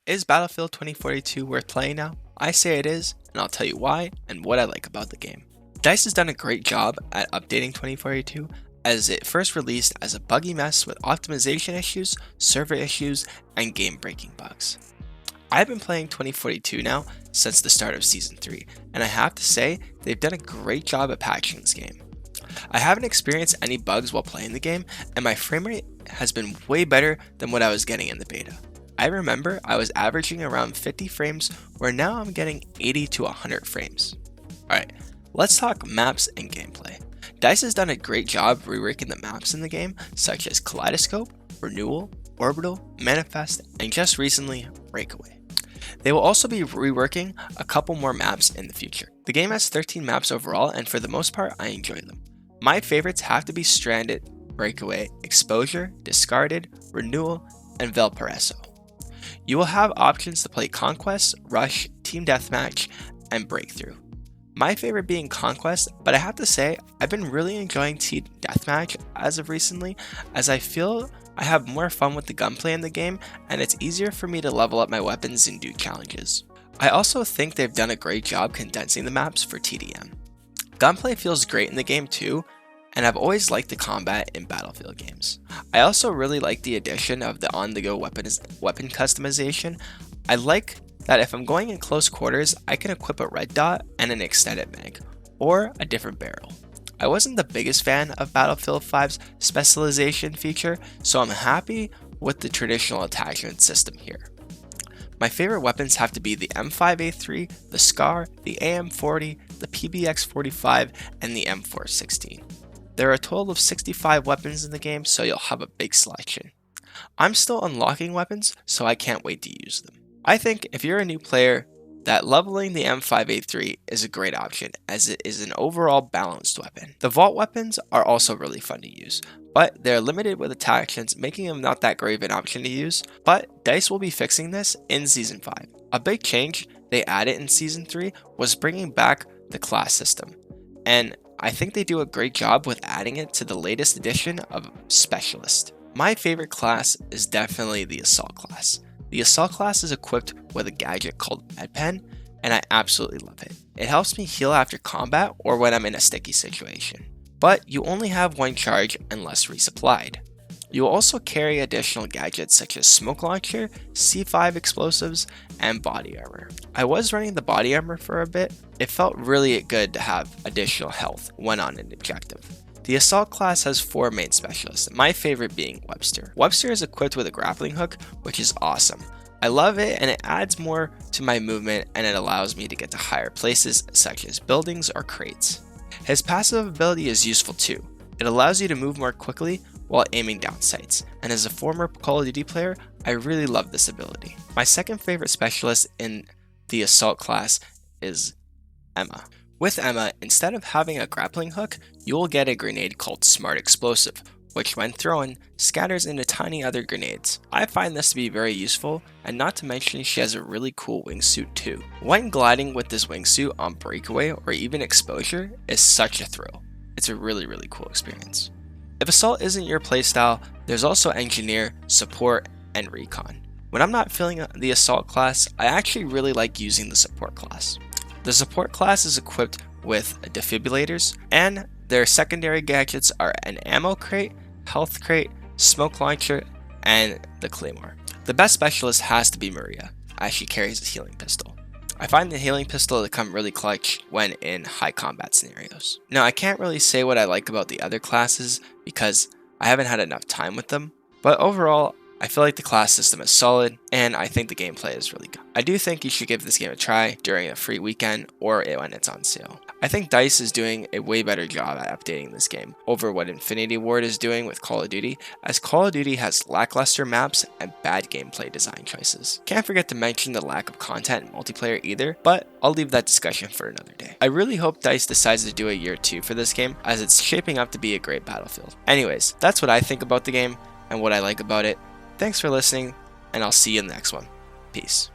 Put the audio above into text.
Is Battlefield 2042 worth playing now? I say it is, and I'll tell you why and what I like about the game. DICE has done a great job at updating 2042 as it first released as a buggy mess with optimization issues, server issues, and game-breaking bugs. I've been playing 2042 now since the start of Season 3, and I have to say they've done a great job at patching this game. I haven't experienced any bugs while playing the game, and my frame rate has been way better than what I was getting in the beta. I remember I was averaging around 50 frames, where now I'm getting 80 to 100 frames. Alright, let's talk maps and gameplay. DICE has done a great job reworking the maps in the game, such as Kaleidoscope, Renewal, Orbital, Manifest, and just recently, Breakaway. They will also be reworking a couple more maps in the future. The game has 13 maps overall, and for the most part, I enjoy them. My favorites have to be Stranded, Breakaway, Exposure, Discarded, Renewal, and Valparaiso. You will have options to play Conquest, Rush, Team Deathmatch, and Breakthrough. My favorite being Conquest, but I have to say, I've been really enjoying Team Deathmatch as of recently, as I feel I have more fun with the gunplay in the game, and it's easier for me to level up my weapons and do challenges. I also think they've done a great job condensing the maps for TDM. Gunplay feels great in the game too, and I've always liked the combat in Battlefield games. I also really like the addition of the on-the-go weapon customization. I like that if I'm going in close quarters, I can equip a red dot and an extended mag, or a different barrel. I wasn't the biggest fan of Battlefield 5's specialization feature, so I'm happy with the traditional attachment system here. My favorite weapons have to be the M5A3, the SCAR, the AM40, the PBX45, and the M416. There are a total of 65 weapons in the game, so you'll have a big selection. I'm still unlocking weapons, so I can't wait to use them. I think if you're a new player, that leveling the M5A3 is a great option, as it is an overall balanced weapon. The vault weapons are also really fun to use, but they're limited with attachments, making them not that great of an option to use, but DICE will be fixing this in Season 5. A big change they added in Season 3 was bringing back the class system, and I think they do a great job with adding it to the latest edition of Specialist. My favorite class is definitely the Assault class. The Assault class is equipped with a gadget called MedPen, and I absolutely love it. It helps me heal after combat or when I'm in a sticky situation. But you only have one charge unless resupplied. You will also carry additional gadgets such as Smoke Launcher, C5 explosives, and body armor. I was running the body armor for a bit. It felt really good to have additional health when on an objective. The Assault class has 4 main specialists, my favorite being Webster. Webster is equipped with a grappling hook, which is awesome. I love it, and it adds more to my movement, and it allows me to get to higher places such as buildings or crates. His passive ability is useful too. It allows you to move more quickly while aiming down sights, and as a former Call of Duty player, I really love this ability. My second favorite specialist in the Assault class is Emma. With Emma, instead of having a grappling hook, you will get a grenade called Smart Explosive, which when thrown, scatters into tiny other grenades. I find this to be very useful, and not to mention she has a really cool wingsuit too. When gliding with this wingsuit on Breakaway or even Exposure is such a thrill. It's a really cool experience. If Assault isn't your playstyle, there's also Engineer, Support, and Recon. When I'm not feeling the Assault class, I actually really like using the Support class. The Support class is equipped with defibrillators, and their secondary gadgets are an ammo crate, health crate, smoke launcher, and the Claymore. The best specialist has to be Maria, as she carries a healing pistol. I find the healing pistol to come really clutch when in high combat scenarios. Now, I can't really say what I like about the other classes because I haven't had enough time with them, but overall, I feel like the class system is solid, and I think the gameplay is really good. I do think you should give this game a try during a free weekend or when it's on sale. I think DICE is doing a way better job at updating this game over what Infinity Ward is doing with Call of Duty, as Call of Duty has lackluster maps and bad gameplay design choices. Can't forget to mention the lack of content in multiplayer either, but I'll leave that discussion for another day. I really hope DICE decides to do a year 2 for this game, as it's shaping up to be a great Battlefield. Anyways, that's what I think about the game and what I like about it. Thanks for listening, and I'll see you in the next one. Peace.